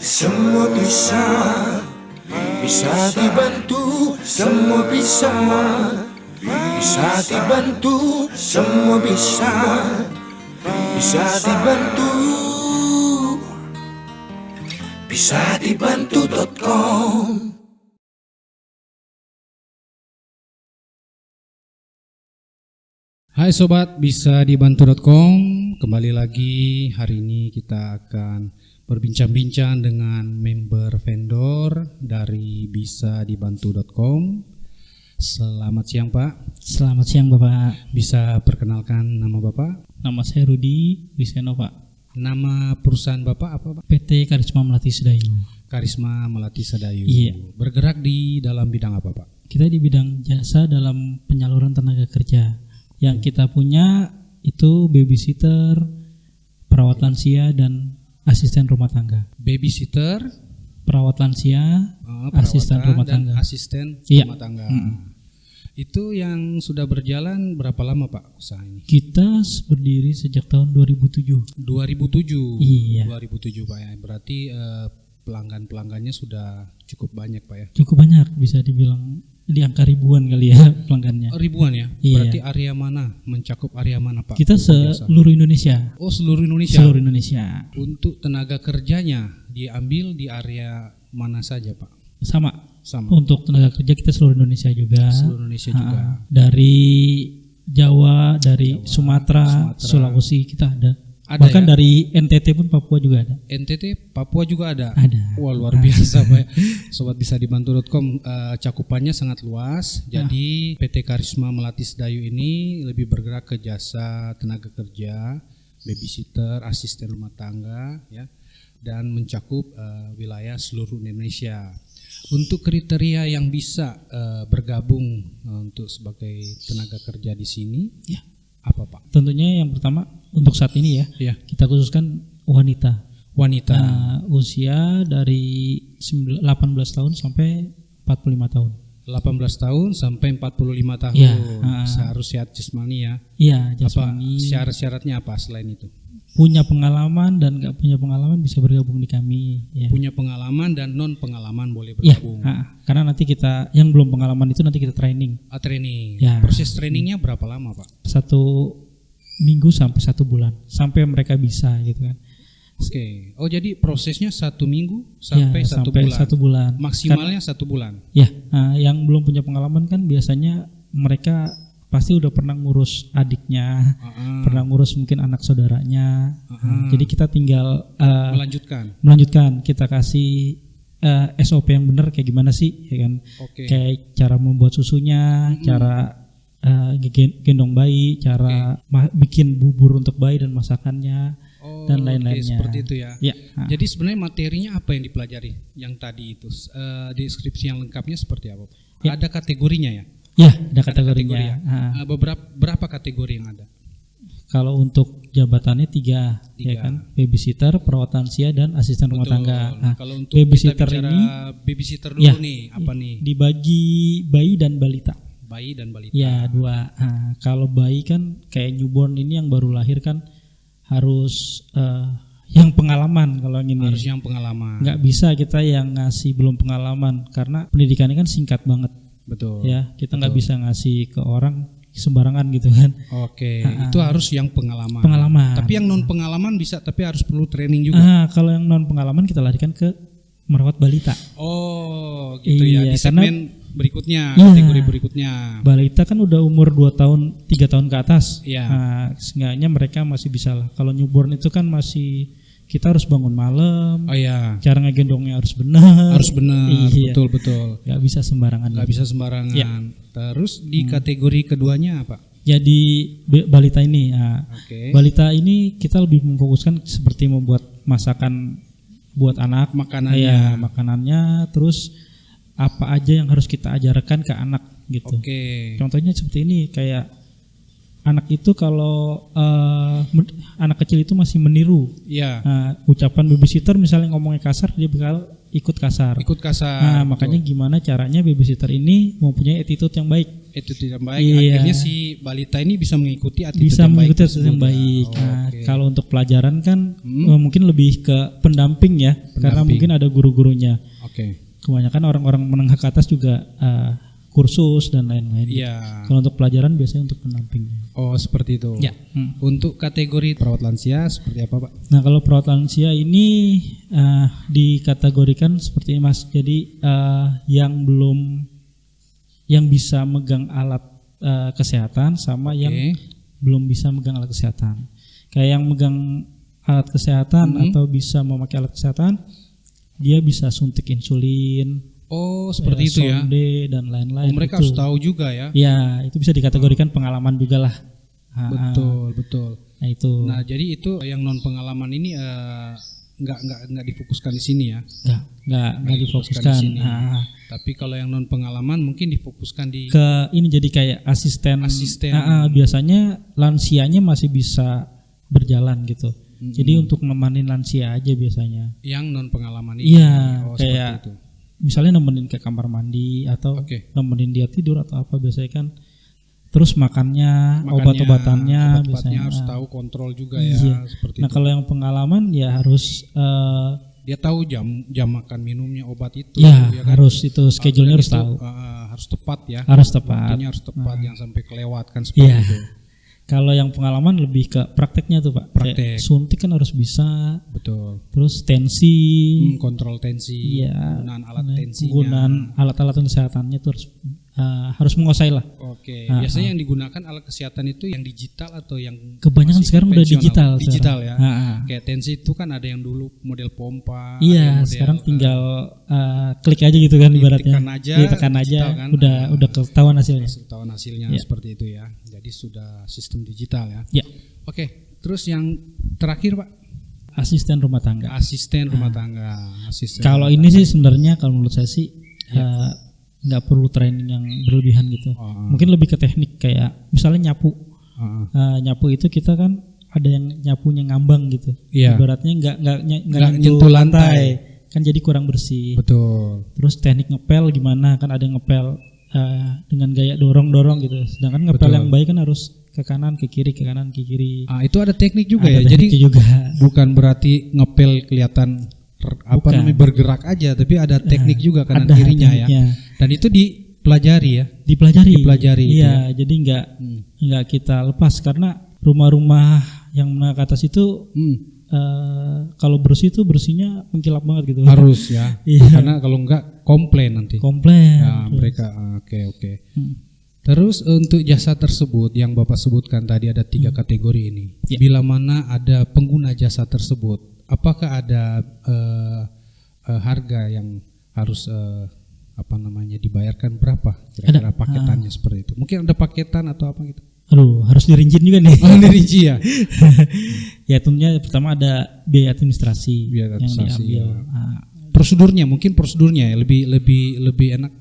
Semua bisa dibantu, semua bisa dibantu, semua bisa dibantu, bisa dibantu.com. Hai sobat bisa dibantu.com, kembali lagi. Hari ini kita akan berbincang-bincang dengan member vendor dari bisa dibantu.com. Selamat siang Pak. Selamat siang Bapak. Bisa perkenalkan nama Bapak? Nama saya Rudi Wiseno Pak. Nama perusahaan Bapak apa Pak? PT Karisma Melati Sedayu. Karisma Melati Sedayu. Iya. Bergerak di dalam bidang apa Pak? Kita di bidang jasa dalam penyaluran tenaga kerja. Yang kita punya itu babysitter, perawat lansia, dan asisten rumah tangga. Babysitter, perawat lansia, asisten rumah tangga. Dan asisten rumah tangga. Itu yang sudah berjalan berapa lama Pak usaha ini? Kita berdiri sejak tahun 2007. 2007. Iya. 2007 Pak ya. Berarti pelanggannya sudah cukup banyak Pak ya. Cukup banyak, bisa dibilang di angka ribuan kali ya pelanggannya. Ribuan ya? Iya. Berarti area mana? Mencakup area mana Pak? Kita seluruh Indonesia. Oh, seluruh Indonesia. Seluruh Indonesia. Untuk tenaga kerjanya diambil di area mana saja Pak? Sama. Sama. Untuk tenaga kerja kita seluruh Indonesia juga. Seluruh Indonesia juga. Dari Jawa, dari Sumatera, Sulawesi kita ada. Bahkan ya? Dari NTT pun Papua juga ada. NTT, Papua juga ada? Ada. Wah, luar biasa Pak. Sobat bisa dibantu.com, cakupannya sangat luas. Jadi PT Karisma Melati Sedayu ini lebih bergerak ke jasa tenaga kerja, babysitter, asisten rumah tangga ya, dan mencakup wilayah seluruh Indonesia. Untuk kriteria yang bisa bergabung untuk sebagai tenaga kerja di sini ya, apa Pak? Tentunya yang pertama untuk saat ini ya, kita khususkan wanita. Usia dari 18 tahun sampai 45 tahun. 18 tahun sampai 45 tahun. Ya, harus sehat jasmani ya. Iya, jasmani. Syarat-syaratnya apa selain itu? Punya pengalaman dan nggak punya pengalaman bisa bergabung di kami. Ya. Punya pengalaman dan non pengalaman boleh bergabung. Ya, karena nanti kita yang belum pengalaman itu nanti kita training. Training. Ya. Proses trainingnya berapa lama Pak? 1 minggu sampai 1 bulan sampai mereka bisa gitu kan. Oke. Oh jadi prosesnya 1 minggu sampai 1 bulan. 1 bulan. Maksimalnya 1 bulan. Ya. Yang belum punya pengalaman kan biasanya mereka pasti udah pernah ngurus adiknya, pernah ngurus mungkin anak saudaranya. Jadi kita tinggal melanjutkan. Kita kasih SOP yang benar kayak gimana sih, ya kan? Kayak cara membuat susunya, cara gendong bayi, cara bikin bubur untuk bayi dan masakannya, dan lain-lainnya. Seperti itu ya. Jadi sebenarnya materinya apa yang dipelajari? Yang tadi itu deskripsi yang lengkapnya seperti apa? Ada kategorinya ya? Ya, ada kategorinya. Berapa kategori yang ada? Kalau untuk jabatannya 3. Ya kan? Babysitter, perawat lansia, dan asisten rumah tangga. Kalau untuk babysitter ini, babysitter dulu nih, apa nih? Dibagi bayi dan balita. Bayi dan balita. Ya, 2. Kalau bayi kan kayak newborn ini yang baru lahir kan harus yang pengalaman kalau ini. Harus yang pengalaman. Nggak bisa kita yang ngasih belum pengalaman karena pendidikannya kan singkat banget. Betul. Ya, kita nggak bisa ngasih ke orang sembarangan gitu kan. Itu harus yang pengalaman. Tapi yang non pengalaman bisa, tapi harus perlu training juga. Kalau yang non pengalaman kita larikan ke merawat balita. Oh, gitu ya. Di segmen berikutnya, kategori berikutnya. Balita kan udah umur 2 tahun, 3 tahun ke atas. Iya. Seenggaknya mereka masih bisa lah. Kalau newborn itu kan masih kita harus bangun malam. Cara ngegendongnya harus benar. Iya. Betul. Gak bisa sembarangan. Ya. Terus di kategori keduanya apa? Jadi balita ini. Balita ini kita lebih memfokuskan seperti membuat masakan buat anak. Makanannya. Terus apa aja yang harus kita ajarkan ke anak gitu. Contohnya seperti ini, kayak anak itu kalau anak kecil itu masih meniru. Ucapan babysitter misalnya ngomongnya kasar, dia bakal ikut kasar. Makanya gimana caranya babysitter ini mempunyai attitude yang baik. Akhirnya si balita ini bisa mengikuti attitude yang baik. Kalau untuk pelajaran kan mungkin lebih ke pendamping ya, karena mungkin ada guru-gurunya. Oke. Kebanyakan orang-orang menengah ke atas juga kursus dan lain-lain. Iya. Kalau untuk pelajaran biasanya untuk pendampingnya. Oh, seperti itu. Ya. Untuk kategori perawat lansia seperti apa, Pak? Nah, kalau perawat lansia ini dikategorikan seperti ini, Mas. Jadi yang bisa megang alat kesehatan sama yang belum bisa megang alat kesehatan. Kayak yang megang alat kesehatan atau bisa memakai alat kesehatan, dia bisa suntik insulin. Oh, seperti itu ya. Sonde dan lain-lain. Mereka harus tahu juga ya. Ya, itu bisa dikategorikan pengalaman juga lah. Betul. Nah, itu. Nah, jadi itu yang non pengalaman ini nggak difokuskan di sini ya. Nggak difokuskan. Di sini. Tapi kalau yang non pengalaman mungkin difokuskan di ke ini jadi kayak asisten. Biasanya lansianya masih bisa berjalan gitu. Jadi untuk nemanin lansia aja biasanya. Yang non pengalaman ini. Iya, kayak seperti itu. Misalnya nemenin ke kamar mandi atau nemenin dia tidur atau apa biasanya kan. Terus makannya obat-obatannya biasanya harus tahu kontrol juga ya. Seperti nah itu. kalau yang pengalaman ya harus dia tahu jam makan minumnya obat itu. Ya kan? harus itu schedule-nya harus tahu. Harus tepat ya. Harus tepat. Waktunya harus tepat, yang sampai kelewat kan seperti itu. Kalau yang pengalaman lebih ke prakteknya tuh Pak. Praktek. Kayak suntik kan harus bisa. Betul. Terus tensi. Kontrol tensi. Iya. Penggunaan alat tensinya. Penggunaan alat-alat kesehatannya itu harus menguasai lah. Oke. Biasanya yang digunakan alat kesehatan itu yang digital atau yang kebanyakan sekarang udah digital. Digital ya. Kayak tensi itu kan ada yang dulu model pompa. Iya. Sekarang tinggal klik aja gitu kan ibaratnya. Ditekan aja. Kan? Udah ketahuan hasilnya. Ketahuan hasilnya seperti itu ya. Jadi sudah sistem digital ya. Ya. Oke. Terus yang terakhir Pak. Asisten rumah tangga. Asisten rumah tangga. Kalau ini sih sebenarnya kalau menurut saya sih nggak perlu training yang berlebihan gitu. Mungkin lebih ke teknik kayak misalnya nyapu. Nyapu itu kita kan ada yang nyapunya ngambang gitu. Ibaratnya nggak nyentuh lantai. Kan jadi kurang bersih. Betul. Terus teknik ngepel gimana? Kan ada yang ngepel dengan gaya dorong gitu. Sedangkan ngepel yang baik kan harus ke kanan, ke kiri, ke kanan, ke kiri. Itu ada teknik juga ada ya. Jadi juga. Bukan berarti ngepel kelihatan namanya bergerak aja, tapi ada teknik juga kanan kirinya ya. Dan itu dipelajari ya. Dipelajari. Iya, jadi nggak kita lepas karena rumah-rumah yang menengah ke atas itu kalau bersih itu bersihnya mengkilap banget gitu. Harus ya. Karena kalau enggak komplain nanti. Ya, mereka oke. Terus untuk jasa tersebut yang Bapak sebutkan tadi ada 3 kategori ini. Bila mana ada pengguna jasa tersebut, apakah ada harga yang harus dibayarkan berapa? Kira-kira paketannya seperti itu. Mungkin ada paketan atau apa gitu? Aduh, harus dirincin juga nih. Dirinci ya. Ya tentunya pertama ada biaya administrasi yang diambil. Ya. Prosedurnya ya lebih enak.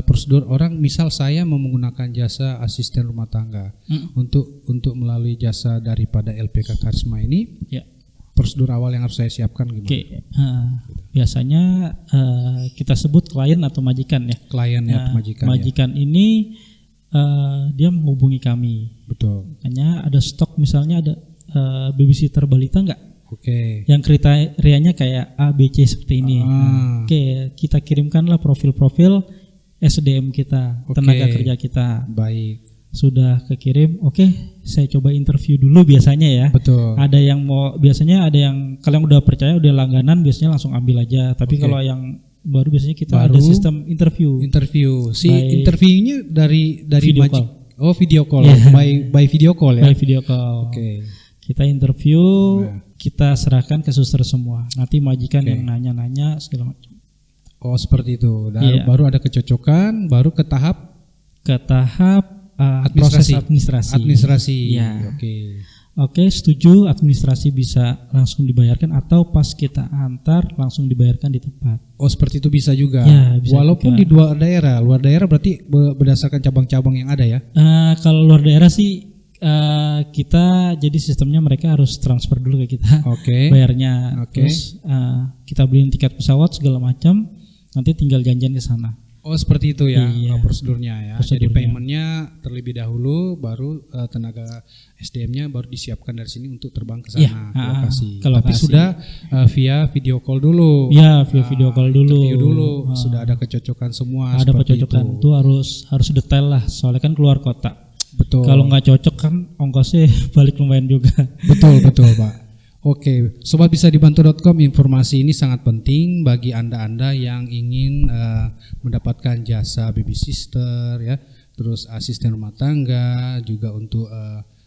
Prosedur orang misal saya mau menggunakan jasa asisten rumah tangga untuk melalui jasa daripada LPK Karisma ini, prosedur awal yang harus saya siapkan gimana? Biasanya kita sebut klien atau majikan ya. Klien atau majikan. Majikan ini dia menghubungi kami. Betul. Hanya ada stok misalnya ada babysitter balita enggak? Oke. Yang kriterianya kayak A, B, C seperti ini. Kita kirimkanlah profil-profil SDM kita, tenaga kerja kita. Baik. Sudah kekirim, saya coba interview dulu biasanya ya. Betul. Ada yang biasanya ada yang kalau yang udah percaya udah langganan biasanya langsung ambil aja. Tapi kalau yang baru biasanya kita ada sistem interview. Interviewnya dari video call. Oh, video call. By video call ya. By video call. Oke. Kita interview, kita serahkan ke suster semua. Nanti majikan yang nanya-nanya segala macam. Oh, seperti itu. Baru ada kecocokan, baru ke tahap proses administrasi. Ya. Oke, setuju. Administrasi bisa langsung dibayarkan atau pas kita antar langsung dibayarkan di tempat. Oh, seperti itu bisa juga. Ya, bisa walaupun juga. di luar daerah berarti berdasarkan cabang-cabang yang ada ya. Kalau luar daerah sih kita jadi sistemnya mereka harus transfer dulu ke kita. Bayarnya. Terus kita beliin tiket pesawat segala macam. Nanti tinggal janjian ke sana. Oh seperti itu ya, Iya. prosedurnya ya. Jadi Prosedurnya. paymentnya terlebih dahulu, baru tenaga SDM-nya baru disiapkan dari sini untuk terbang ke sana Iya, ke lokasi. ke Tapi lokasi. sudah via video call dulu. Ya, via video call dulu. Interview dulu, sudah ada kecocokan semua. Ada seperti kecocokan itu. tuh harus detail lah, soalnya kan keluar kota. Betul. Kalau nggak cocok kan ongkosnya balik lumayan juga. Betul Pak. Oke, sobat bisa dibantu.com, informasi ini sangat penting bagi anda yang ingin mendapatkan jasa baby sister ya, terus asisten rumah tangga, juga untuk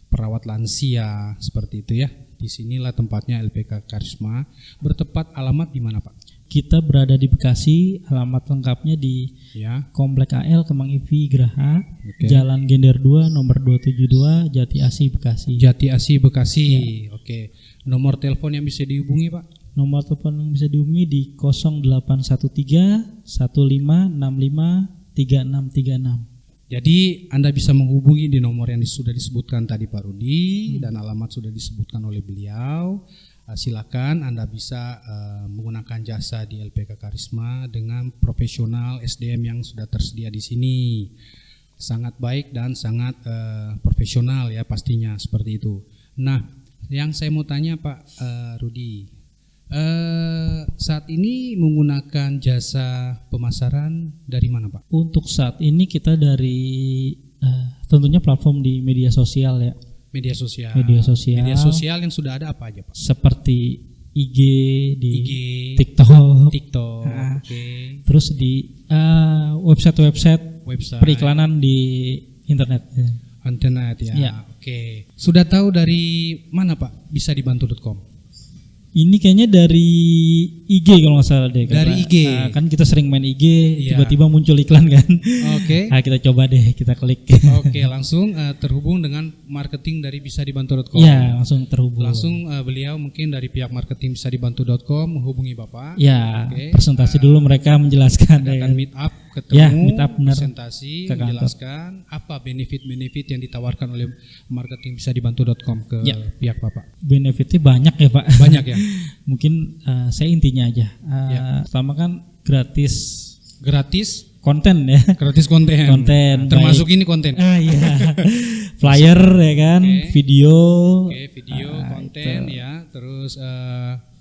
perawat lansia seperti itu ya. Disinilah tempatnya LPK Karisma. Bertepat alamat di mana Pak? Kita berada di Bekasi, alamat lengkapnya di Ya. Komplek AL Kemang IV Graha, Oke. Jalan Gender 2 nomor 272 Jati Asih Bekasi. Jati Asih Bekasi. Oke. Nomor telepon yang bisa dihubungi Pak? Nomor telepon yang bisa dihubungi di 0813 1565 3636. Jadi Anda bisa menghubungi di nomor yang sudah disebutkan tadi Pak Rudi, dan alamat sudah disebutkan oleh beliau. Silakan Anda bisa menggunakan jasa di LPK Karisma dengan profesional SDM yang sudah tersedia di sini. Sangat baik dan sangat profesional ya pastinya, seperti itu. Nah, yang saya mau tanya Pak Rudi, saat ini menggunakan jasa pemasaran dari mana Pak? Untuk saat ini kita dari tentunya platform di media sosial ya. Media sosial. Media sosial. Media sosial yang sudah ada apa aja Pak? Seperti IG, di IG, TikTok, TikTok, Nah. oke. terus di website Website, periklanan di internet. internet ya. Ya. Oke. Sudah tahu dari mana Pak? Bisa dibantu.com. Ini kayaknya dari IG kalau nggak salah deh. Dari IG. Kan kita sering main IG, Iya. tiba-tiba muncul iklan kan. Oke. Nah, kita coba deh, kita klik. Oke, langsung terhubung dengan marketing dari bisa dibantu.com. Ya, langsung terhubung. Langsung beliau mungkin dari pihak marketing bisa dibantu.com menghubungi Bapak. Ya, Oke. presentasi dulu mereka menjelaskan. Akan ya. meet up, ketemu, Ya, meet up, benar. presentasi, Ke kantor. menjelaskan apa benefit-benefit yang ditawarkan oleh marketing bisa dibantu.com ke Ya. pihak Bapak. Benefitnya banyak ya Pak. Banyak ya. Mungkin saya intinya aja. Ya. Pertama kan gratis Gratis, konten ya. gratis konten. Konten, Termasuk ini konten. Iya. Flyer ya kan, Oke. video. Oke, video, konten ya, terus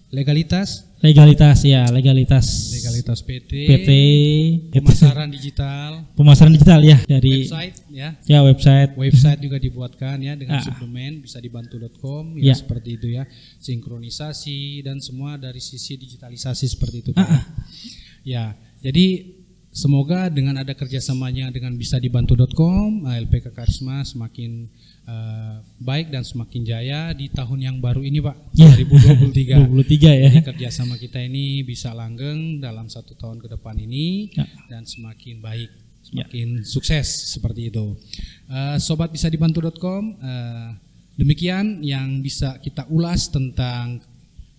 legalitas, Legalitas ya, legalitas PT, PT, pemasaran digital, pemasaran digital ya dari website ya. website. Juga dibuatkan ya dengan Ah. suplemen bisa dibantu.com ya, Ya. seperti itu ya, sinkronisasi dan semua dari sisi digitalisasi seperti itu Pak. Ya, jadi semoga dengan ada kerjasamanya dengan bisa dibantu.com, LPK Karisma semakin baik dan semakin jaya di tahun yang baru ini Pak, Ya. 2023. 23 ya. Jadi kerjasama kita ini bisa langgeng dalam 1 tahun ke depan ini Ya. dan semakin baik, semakin sukses seperti itu. Sobat bisa dibantu.com, demikian yang bisa kita ulas tentang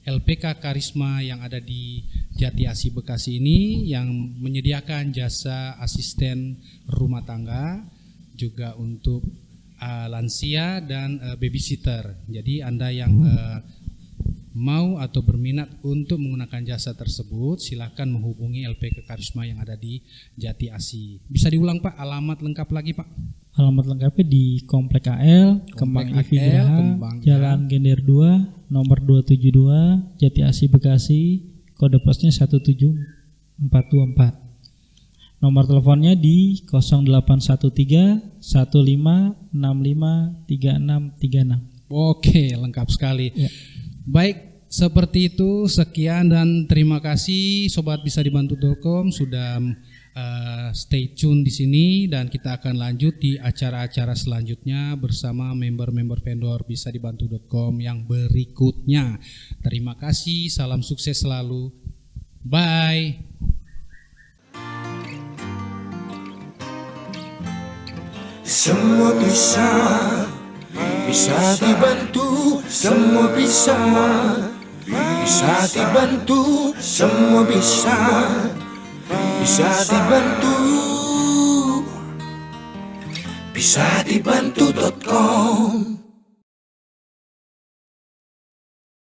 LPK Karisma yang ada di Jati Asih Bekasi ini, yang menyediakan jasa asisten rumah tangga juga untuk lansia dan babysitter. Jadi Anda yang mau atau berminat untuk menggunakan jasa tersebut, silakan menghubungi LPK Karisma yang ada di Jati Asih. Bisa diulang Pak, alamat lengkap lagi Pak? Alamat lengkapnya di Komplek AL, Kemang Komplek IV AL, Graha, Kemang, Jalan Gender 2, nomor 272, Jati Asih Bekasi, kode posnya 17424. Nomor teleponnya di 0813 1565 3636. Oke, lengkap sekali. Ya. Baik, seperti itu. Sekian dan terima kasih Sobat Bisa Dibantu.com sudah stay tune di sini, dan kita akan lanjut di acara-acara selanjutnya bersama member-member vendor Bisa Dibantu.com yang berikutnya. Terima kasih, salam sukses selalu. Bye. Semua bisa, bisa dibantu, semua bisa, bisa dibantu, semua bisa, bisa dibantu, bisa dibantu.com.